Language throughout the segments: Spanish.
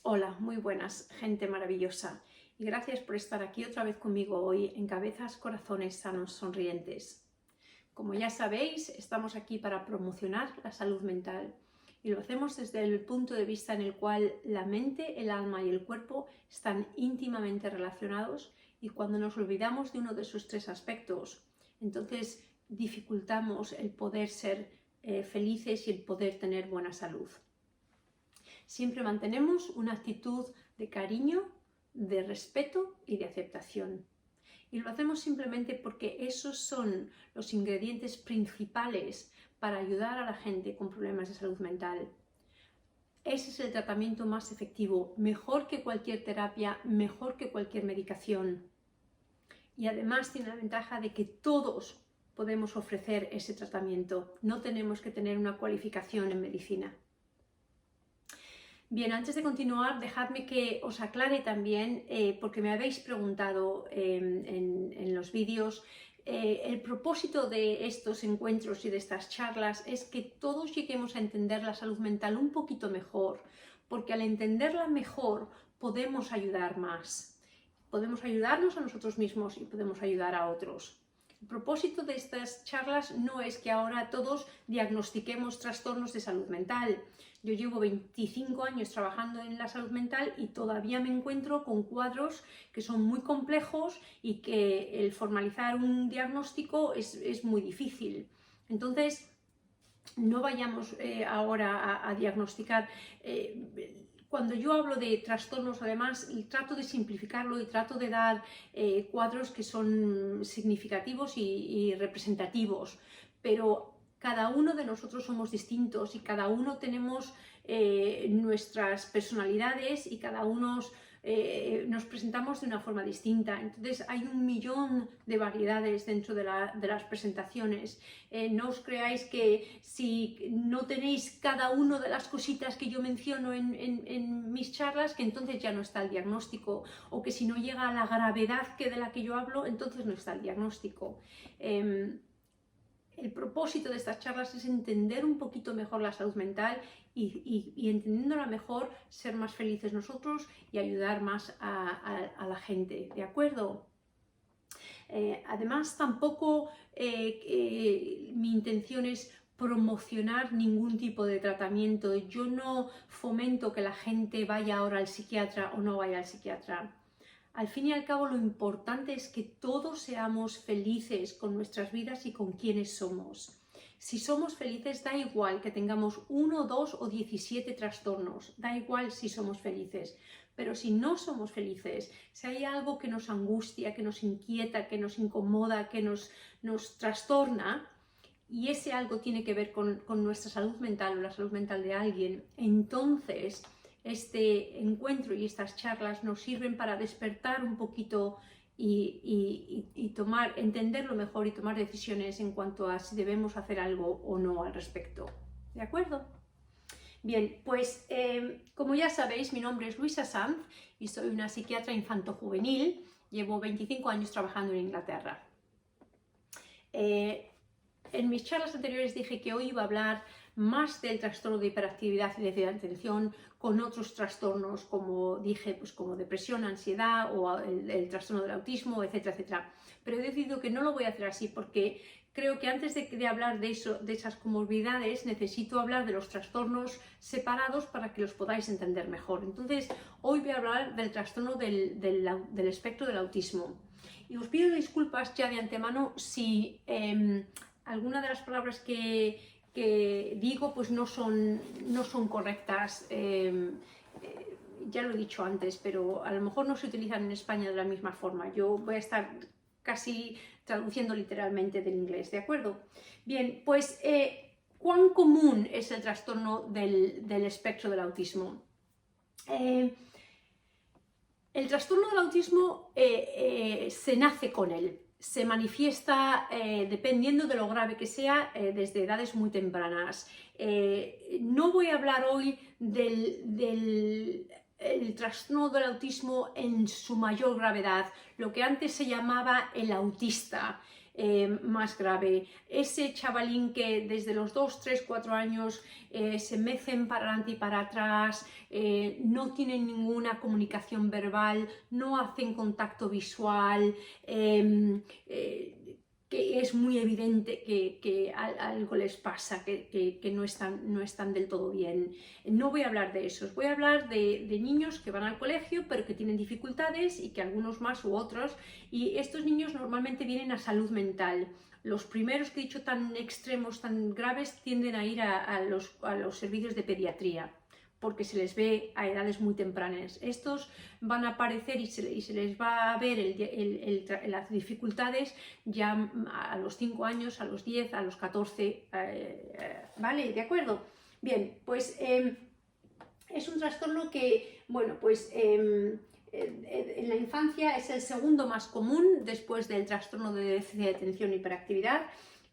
Hola, muy buenas, gente maravillosa, y gracias por estar aquí otra vez conmigo hoy en Cabezas, Corazones Sanos Sonrientes. Como ya sabéis, estamos aquí para promocionar la salud mental y lo hacemos desde el punto de vista en el cual la mente, el alma y el cuerpo están íntimamente relacionados, y cuando nos olvidamos de uno de esos tres aspectos, entonces dificultamos el poder ser felices y el poder tener buena salud. Siempre mantenemos una actitud de cariño, de respeto y de aceptación. Y lo hacemos simplemente porque esos son los ingredientes principales para ayudar a la gente con problemas de salud mental. Ese es el tratamiento más efectivo, mejor que cualquier terapia, mejor que cualquier medicación. Y además tiene la ventaja de que todos podemos ofrecer ese tratamiento. No tenemos que tener una cualificación en medicina. Bien, antes de continuar, dejadme que os aclare también, porque me habéis preguntado en los vídeos, el propósito de estos encuentros y de estas charlas es que todos lleguemos a entender la salud mental un poquito mejor, porque al entenderla mejor podemos ayudar más. Podemos ayudarnos a nosotros mismos y podemos ayudar a otros. El propósito de estas charlas no es que ahora todos diagnostiquemos trastornos de salud mental. Yo llevo 25 años trabajando en la salud mental y todavía me encuentro con cuadros que son muy complejos y que el formalizar un diagnóstico es muy difícil. Entonces, no vayamos ahora a diagnosticar. Cuando yo hablo de trastornos, además, trato de simplificarlo y trato de dar cuadros que son significativos y representativos, pero cada uno de nosotros somos distintos y cada uno tenemos nuestras personalidades y cada uno nos presentamos de una forma distinta. Entonces hay un millón de variedades dentro de las presentaciones. No os creáis que si no tenéis cada una de las cositas que yo menciono en mis charlas, que entonces ya no está el diagnóstico, o que si no llega a la gravedad de la que yo hablo, entonces no está el diagnóstico. El propósito de estas charlas es entender un poquito mejor la salud mental y entendiéndola mejor, ser más felices nosotros y ayudar más a la gente, ¿de acuerdo? Además, tampoco mi intención es promocionar ningún tipo de tratamiento. Yo no fomento que la gente vaya ahora al psiquiatra o no vaya al psiquiatra. Al fin y al cabo, lo importante es que todos seamos felices con nuestras vidas y con quienes somos. Si somos felices, da igual que tengamos 1, 2 o 17 trastornos, da igual si somos felices. Pero si no somos felices, si hay algo que nos angustia, que nos inquieta, que nos incomoda, que nos trastorna, y ese algo tiene que ver con nuestra salud mental o la salud mental de alguien, entonces este encuentro y estas charlas nos sirven para despertar un poquito y entenderlo mejor y tomar decisiones en cuanto a si debemos hacer algo o no al respecto. ¿De acuerdo? Bien, pues como ya sabéis, mi nombre es Luisa Sanz y soy una psiquiatra infanto-juvenil. Llevo 25 años trabajando en Inglaterra. En mis charlas anteriores dije que hoy iba a hablar más del trastorno de hiperactividad y déficit de atención con otros trastornos, como dije, pues como depresión, ansiedad o el trastorno del autismo, etcétera, etcétera. Pero he decidido que no lo voy a hacer así porque creo que antes de hablar de esas comorbilidades, necesito hablar de los trastornos separados para que los podáis entender mejor. Entonces, hoy voy a hablar del trastorno del espectro del autismo. Y os pido disculpas ya de antemano si alguna de las palabras que digo pues no son correctas. Ya lo he dicho antes, pero a lo mejor no se utilizan en España de la misma forma. Yo voy a estar casi traduciendo literalmente del inglés, ¿de acuerdo? Bien, pues ¿cuán común es el trastorno del espectro del autismo? El trastorno del autismo se nace con él, se manifiesta dependiendo de lo grave que sea desde edades muy tempranas. No voy a hablar hoy del trastorno del autismo en su mayor gravedad, lo que antes se llamaba el autista. más grave. Ese chavalín que desde los 2, 3, 4 años se mecen para adelante y para atrás, no tienen ninguna comunicación verbal, no hacen contacto visual, que es muy evidente que algo les pasa, que no están del todo bien. No voy a hablar de esos, voy a hablar de niños que van al colegio pero que tienen dificultades y que algunos más u otros, y estos niños normalmente vienen a salud mental. Los primeros que he dicho tan extremos, tan graves, tienden a ir a los servicios de pediatría, porque se les ve a edades muy tempranas. Estos van a aparecer y se les va a ver las dificultades ya a los 5 años, a los 10, a los 14, ¿vale? ¿De acuerdo? Bien, pues es un trastorno que, bueno, pues en la infancia es el segundo más común después del trastorno de déficit de atención y hiperactividad,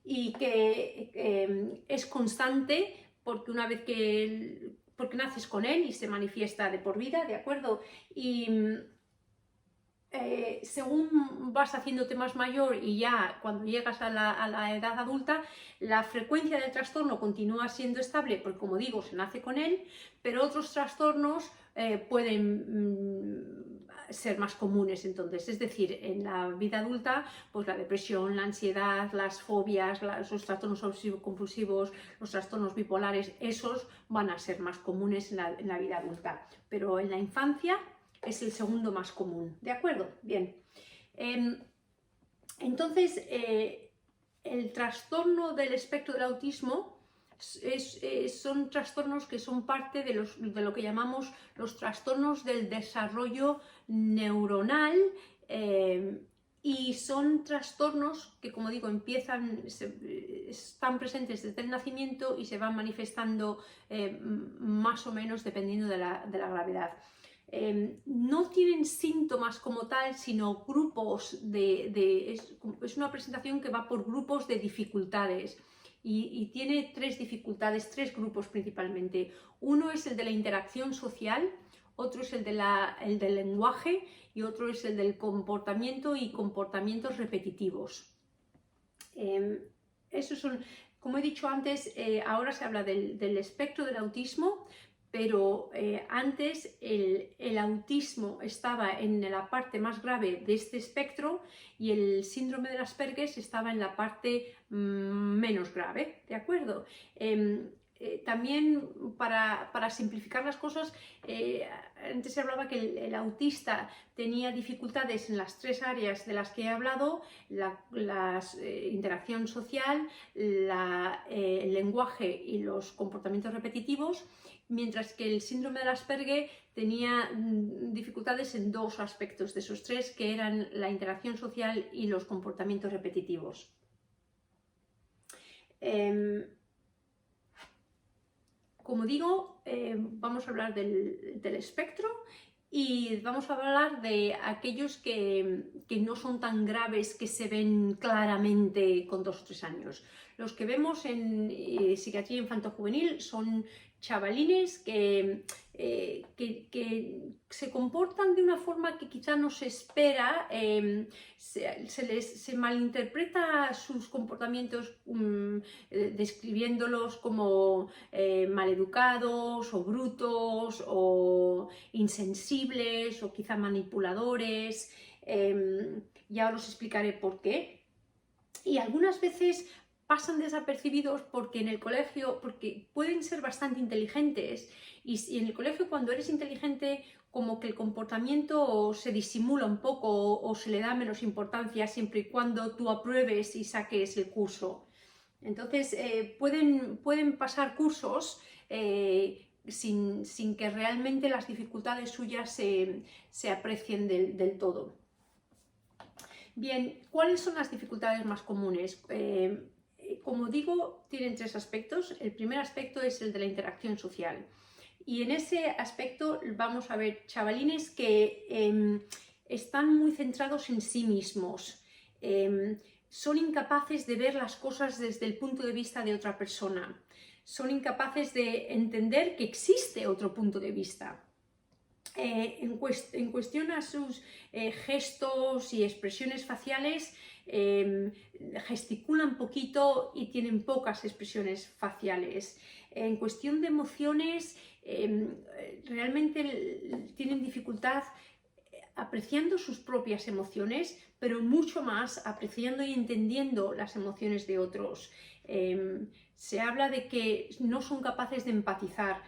y que es constante porque una vez porque naces con él y se manifiesta de por vida, ¿de acuerdo? Y según vas haciéndote más mayor y ya cuando llegas a la edad adulta, la frecuencia del trastorno continúa siendo estable, porque como digo, se nace con él, pero otros trastornos pueden ser más comunes entonces. Es decir, en la vida adulta, pues la depresión, la ansiedad, las fobias, los trastornos obsesivo-compulsivos, los trastornos bipolares, esos van a ser más comunes en la vida adulta, pero en la infancia es el segundo más común, ¿de acuerdo? Bien. Entonces, el trastorno del espectro del autismo son trastornos que son parte de lo que llamamos los trastornos del desarrollo neuronal, y son trastornos que, como digo, están presentes desde el nacimiento y se van manifestando más o menos dependiendo de la gravedad. No tienen síntomas como tal, sino grupos es una presentación que va por grupos de dificultades, y tiene tres dificultades, tres grupos principalmente. Uno es el de la interacción social, otro es el del lenguaje y otro es el del comportamiento y comportamientos repetitivos. Esos son, como he dicho antes, ahora se habla del espectro del autismo, pero antes el autismo estaba en la parte más grave de este espectro y el síndrome de Asperger estaba en la parte menos grave, ¿de acuerdo? También para simplificar las cosas, antes se hablaba que el autista tenía dificultades en las tres áreas de las que he hablado: la interacción social, el lenguaje y los comportamientos repetitivos, mientras que el síndrome de Asperger tenía dificultades en dos aspectos de esos tres, que eran la interacción social y los comportamientos repetitivos. Como digo, vamos a hablar del espectro y vamos a hablar de aquellos que no son tan graves, que se ven claramente con 2 o 3 años. Los que vemos en psiquiatría infanto-juvenil son chavalines que se comportan de una forma que quizá no se espera, se malinterpreta sus comportamientos describiéndolos como maleducados o brutos o insensibles o quizá manipuladores, y ahora os explicaré por qué. Y algunas veces pasan desapercibidos porque en el colegio, porque pueden ser bastante inteligentes, y en el colegio, cuando eres inteligente, como que el comportamiento se disimula un poco o se le da menos importancia, siempre y cuando tú apruebes y saques el curso. Entonces pueden pasar cursos sin que realmente las dificultades suyas se aprecien del todo. Bien, ¿cuáles son las dificultades más comunes? Como digo, tienen tres aspectos. El primer aspecto es el de la interacción social. Y en ese aspecto vamos a ver chavalines que están muy centrados en sí mismos. Son incapaces de ver las cosas desde el punto de vista de otra persona. Son incapaces de entender que existe otro punto de vista. En cuestión a sus gestos y expresiones faciales, gesticulan poquito y tienen pocas expresiones faciales. En cuestión de emociones, realmente tienen dificultad apreciando sus propias emociones, pero mucho más apreciando y entendiendo las emociones de otros. Se habla de que no son capaces de empatizar.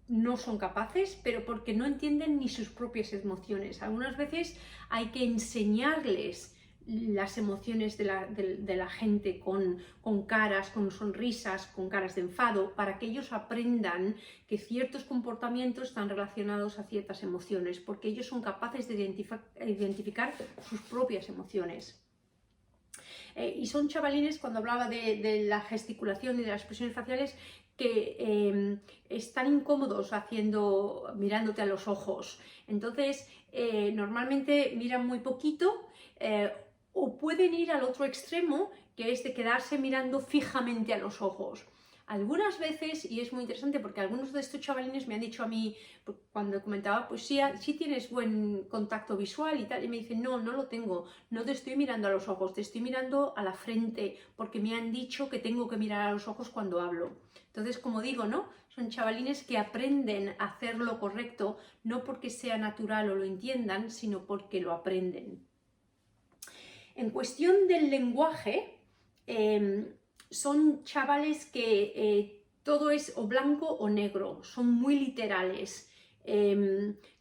No son capaces, pero porque no entienden ni sus propias emociones. Algunas veces hay que enseñarles las emociones de la gente con caras, con sonrisas, con caras de enfado, para que ellos aprendan que ciertos comportamientos están relacionados a ciertas emociones, porque ellos son capaces de identificar sus propias emociones. Y son chavalines, cuando hablaba de la gesticulación y de las expresiones faciales, que están incómodos mirándote a los ojos. Entonces, normalmente miran muy poquito, o pueden ir al otro extremo, que es de quedarse mirando fijamente a los ojos. Algunas veces, y es muy interesante porque algunos de estos chavalines me han dicho a mí, cuando comentaba, pues sí tienes buen contacto visual y tal, y me dicen, no lo tengo, no te estoy mirando a los ojos, te estoy mirando a la frente, porque me han dicho que tengo que mirar a los ojos cuando hablo. Entonces, como digo, ¿no? Son chavalines que aprenden a hacer lo correcto, no porque sea natural o lo entiendan, sino porque lo aprenden. En cuestión del lenguaje, son chavales que todo es o blanco o negro, son muy literales.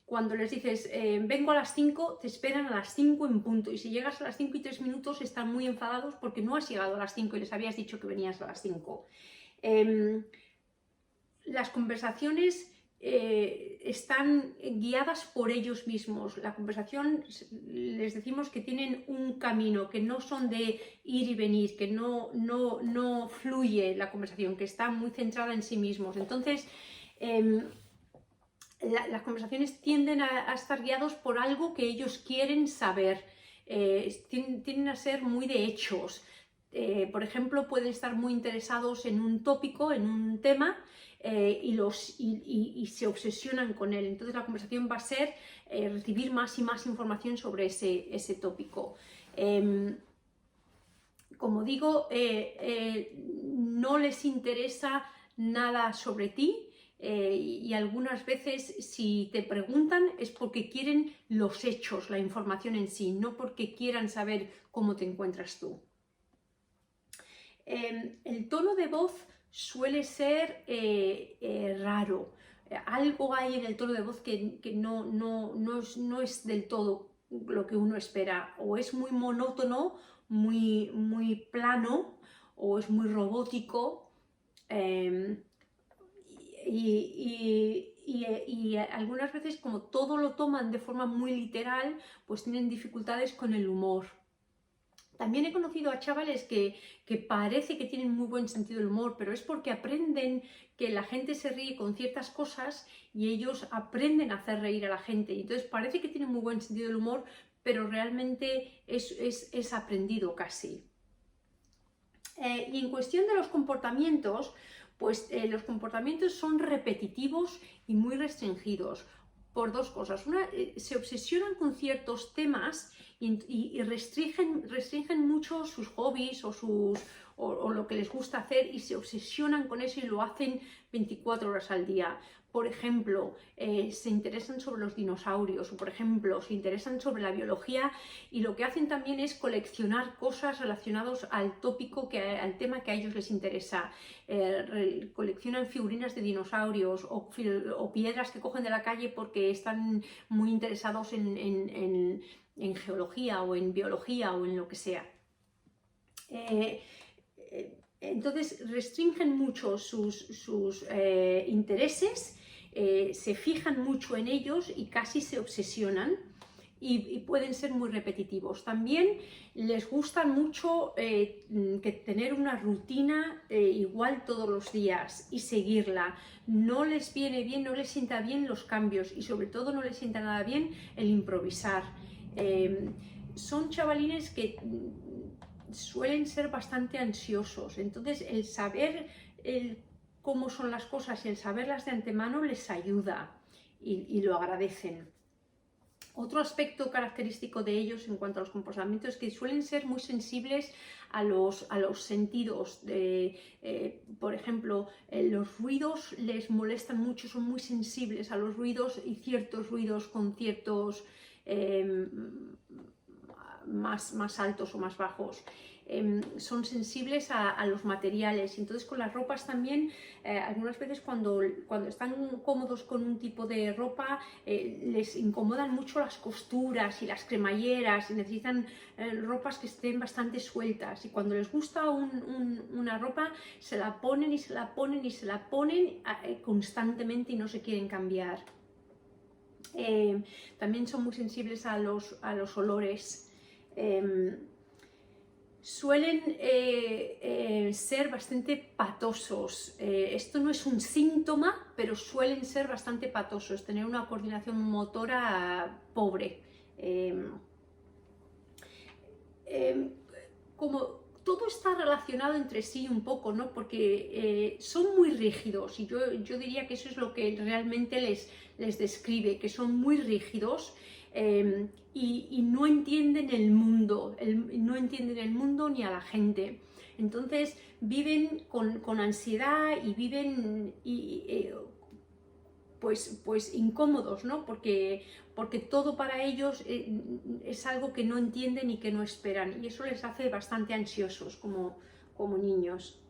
Cuando les dices, vengo a las 5, te esperan a las 5 en punto, y si llegas a las 5 y 3 minutos están muy enfadados porque no has llegado a las 5 y les habías dicho que venías a las 5. Las conversaciones están guiadas por ellos mismos. La conversación, les decimos que tienen un camino, que no son de ir y venir, que no fluye la conversación, que está muy centrada en sí mismos. Entonces, las conversaciones tienden a estar guiados por algo que ellos quieren saber. Tienden a ser muy de hechos. Por ejemplo, pueden estar muy interesados en un tópico, en un tema, y se obsesionan con él. Entonces la conversación va a ser recibir más y más información sobre ese tópico. Como digo, no les interesa nada sobre ti, y algunas veces si te preguntan es porque quieren los hechos, la información en sí, no porque quieran saber cómo te encuentras tú. El tono de voz suele ser raro. Algo hay en el tono de voz que no es del todo lo que uno espera. O es muy monótono, muy plano, o es muy robótico. Y algunas veces, como todo lo toman de forma muy literal, pues tienen dificultades con el humor. También he conocido a chavales que parece que tienen muy buen sentido del humor, pero es porque aprenden que la gente se ríe con ciertas cosas y ellos aprenden a hacer reír a la gente. Y entonces parece que tienen muy buen sentido del humor, pero realmente es aprendido casi. Y en cuestión de los comportamientos, pues los comportamientos son repetitivos y muy restringidos por dos cosas. Una, se obsesionan con ciertos temas y restringen mucho sus hobbies o lo que les gusta hacer, y se obsesionan con eso y lo hacen 24 horas al día. Por ejemplo, se interesan sobre los dinosaurios, o por ejemplo, se interesan sobre la biología, y lo que hacen también es coleccionar cosas relacionadas al tópico, al tema que a ellos les interesa. Coleccionan figurinas de dinosaurios o piedras que cogen de la calle porque están muy interesados en geología o en biología o en lo que sea. Entonces restringen mucho sus intereses, se fijan mucho en ellos y casi se obsesionan, y pueden ser muy repetitivos. También les gusta mucho tener una rutina igual todos los días y seguirla. No les viene bien, no les sienta bien los cambios, y sobre todo no les sienta nada bien el improvisar. Son chavalines que suelen ser bastante ansiosos, entonces el saber cómo son las cosas y el saberlas de antemano les ayuda, y lo agradecen. Otro aspecto característico de ellos en cuanto a los comportamientos es que suelen ser muy sensibles a los sentidos. Por ejemplo, los ruidos les molestan mucho, son muy sensibles a los ruidos y ciertos ruidos con ciertos más altos o más bajos. Son sensibles a los materiales, entonces con las ropas también, algunas veces cuando están cómodos con un tipo de ropa, les incomodan mucho las costuras y las cremalleras y necesitan ropas que estén bastante sueltas, y cuando les gusta una ropa se la ponen y se la ponen y se la ponen constantemente y no se quieren cambiar. También son muy sensibles a los olores. Suelen ser bastante patosos. Esto no es un síntoma, pero suelen ser bastante patosos, tener una coordinación motora pobre. Como todo está relacionado entre sí un poco, ¿no? Porque son muy rígidos, y yo diría que eso es lo que realmente les describe, que son muy rígidos. Y no entienden el mundo, no entienden el mundo ni a la gente. Entonces viven con ansiedad y viven pues incómodos, ¿no? Porque todo para ellos es algo que no entienden y que no esperan, y eso les hace bastante ansiosos como niños.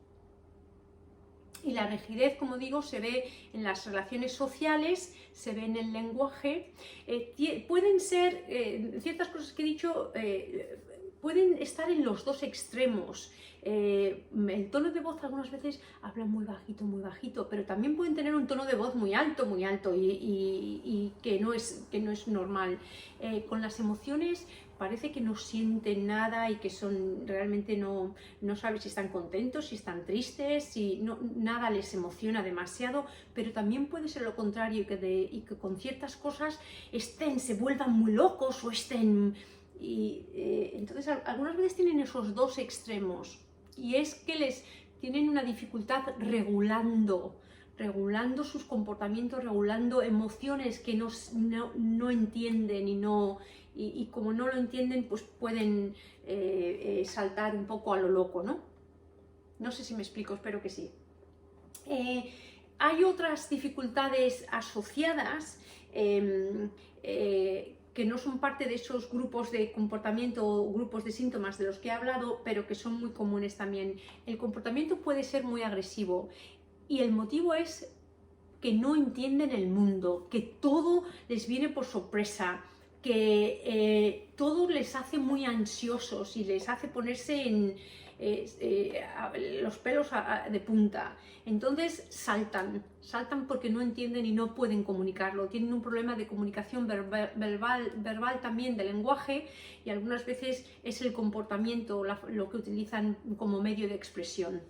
Y la rigidez, como digo, se ve en las relaciones sociales, se ve en el lenguaje. Pueden ser, ciertas cosas que he dicho, pueden estar en los dos extremos. El tono de voz algunas veces hablan muy bajito, pero también pueden tener un tono de voz muy alto y que no es normal. Con las emociones parece que no sienten nada y que realmente no saben si están contentos, si están tristes, nada les emociona demasiado, pero también puede ser lo contrario, y que con ciertas cosas se vuelvan muy locos o estén... entonces algunas veces tienen esos dos extremos, y es que tienen una dificultad regulando sus comportamientos, regulando emociones que no entienden, y como no lo entienden, pues pueden saltar un poco a lo loco, ¿no? No sé si me explico, espero que sí. Hay otras dificultades asociadas que no son parte de esos grupos de comportamiento o grupos de síntomas de los que he hablado, pero que son muy comunes también. El comportamiento puede ser muy agresivo, y el motivo es que no entienden el mundo, que todo les viene por sorpresa, que todo les hace muy ansiosos y les hace ponerse los pelos de punta. Entonces saltan porque no entienden y no pueden comunicarlo. Tienen un problema de comunicación verbal también, de lenguaje, y algunas veces es el comportamiento lo que utilizan como medio de expresión.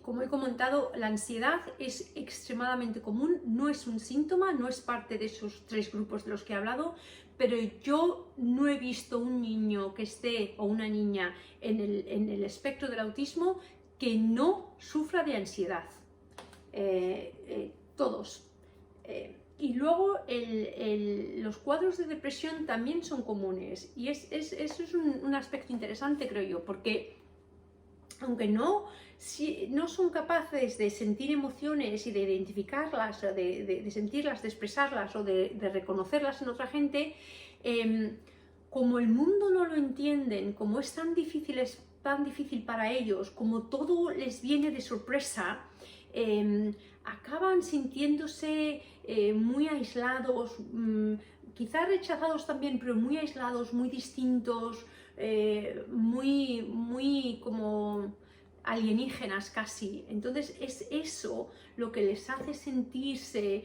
Como he comentado, la ansiedad es extremadamente común, no es un síntoma, no es parte de esos tres grupos de los que he hablado, pero yo no he visto un niño que esté, o una niña, en el espectro del autismo que no sufra de ansiedad. Todos. Y luego los cuadros de depresión también son comunes, y eso es un aspecto interesante, creo yo, porque aunque no son capaces de sentir emociones y de identificarlas, de sentirlas, de expresarlas o de reconocerlas en otra gente, como el mundo no lo entienden, como es tan difícil para ellos, como todo les viene de sorpresa, acaban sintiéndose muy aislados, quizás rechazados también, pero muy aislados, muy distintos, muy como alienígenas casi. Entonces es eso lo que les hace sentirse,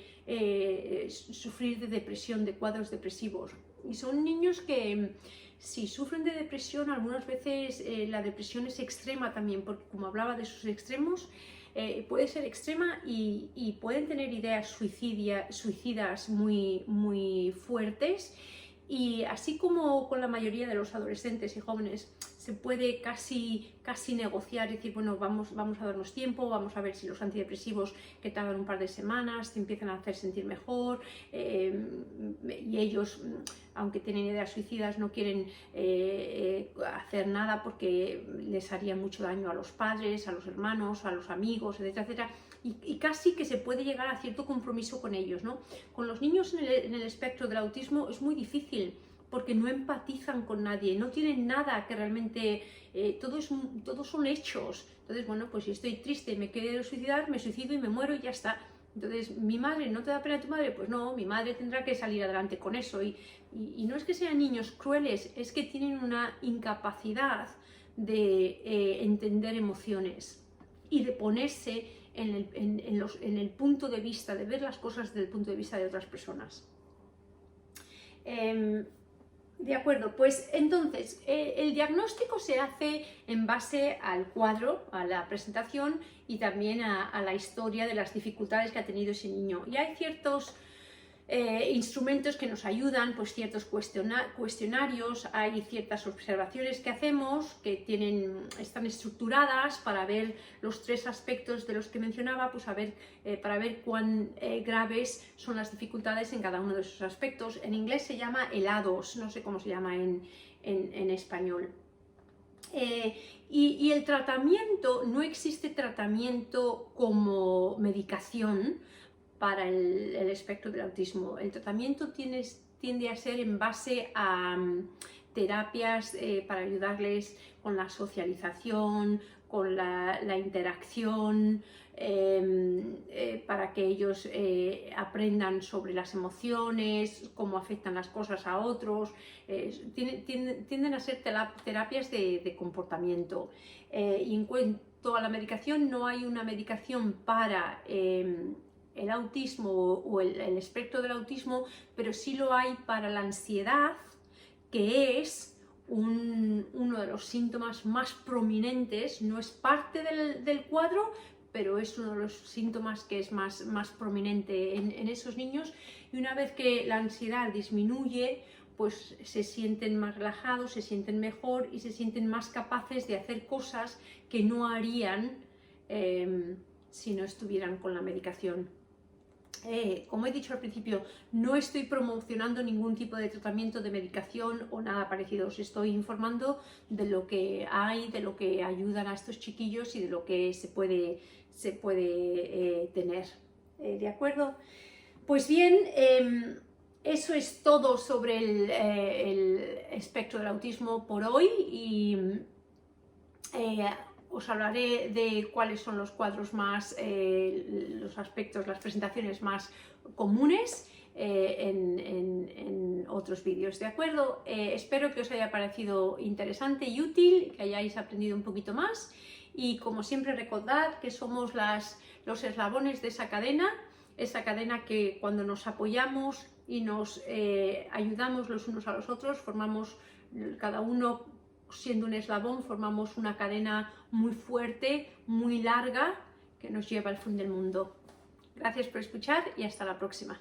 sufrir de depresión, de cuadros depresivos. Y son niños que, si sufren de depresión, algunas veces la depresión es extrema también, porque como hablaba de sus extremos, puede ser extrema y pueden tener ideas suicidas muy fuertes. Y así como con la mayoría de los adolescentes y jóvenes, se puede casi negociar y decir, bueno, vamos a darnos tiempo, vamos a ver si los antidepresivos que tardan un par de semanas te empiezan a hacer sentir mejor, y ellos, aunque tienen ideas suicidas, no quieren hacer nada porque les haría mucho daño a los padres, a los hermanos, a los amigos, etcétera, etcétera. Y casi que se puede llegar a cierto compromiso con ellos, ¿no? Con los niños en el espectro del autismo es muy difícil, porque no empatizan con nadie, no tienen nada que realmente, todos son hechos. Entonces, bueno, pues si estoy triste y me quiero suicidar, me suicido y me muero y ya está. Entonces, ¿mi madre no te da pena tu madre? Pues no, mi madre tendrá que salir adelante con eso. Y no es que sean niños crueles, es que tienen una incapacidad de entender emociones y de ponerse en el punto de vista, de ver las cosas desde el punto de vista de otras personas. De acuerdo, pues entonces el diagnóstico se hace en base al cuadro, a la presentación y también a la historia de las dificultades que ha tenido ese niño. Y hay ciertos instrumentos que nos ayudan, pues ciertos cuestionarios, hay ciertas observaciones que hacemos que están estructuradas para ver los 3 aspectos de los que mencionaba, pues para ver cuán graves son las dificultades en cada uno de esos aspectos. En inglés se llama ELADOS, no sé cómo se llama en español. Y el tratamiento, no existe tratamiento como medicación para el espectro del autismo. El tratamiento tiende a ser en base a terapias para ayudarles con la socialización, con la interacción, para que ellos aprendan sobre las emociones, cómo afectan las cosas a otros. Tienden a ser terapias de comportamiento. Y en cuanto a la medicación, no hay una medicación para el autismo o el espectro del autismo, pero sí lo hay para la ansiedad, que es uno de los síntomas más prominentes. No es parte del cuadro, pero es uno de los síntomas que es más prominente en esos niños. Y una vez que la ansiedad disminuye, pues se sienten más relajados, se sienten mejor y se sienten más capaces de hacer cosas que no harían si no estuvieran con la medicación. Como he dicho al principio, no estoy promocionando ningún tipo de tratamiento de medicación o nada parecido. Os estoy informando de lo que hay, de lo que ayudan a estos chiquillos y de lo que se puede tener. ¿De acuerdo? Pues bien, eso es todo sobre el espectro del autismo por hoy, y os hablaré de cuáles son los cuadros más, los aspectos, las presentaciones más comunes en otros vídeos, ¿de acuerdo? Espero que os haya parecido interesante y útil, que hayáis aprendido un poquito más, y como siempre recordad que somos los eslabones de esa cadena que cuando nos apoyamos y nos ayudamos los unos a los otros, formamos, cada uno siendo un eslabón, formamos una cadena muy fuerte, muy larga, que nos lleva al fin del mundo. Gracias por escuchar y hasta la próxima.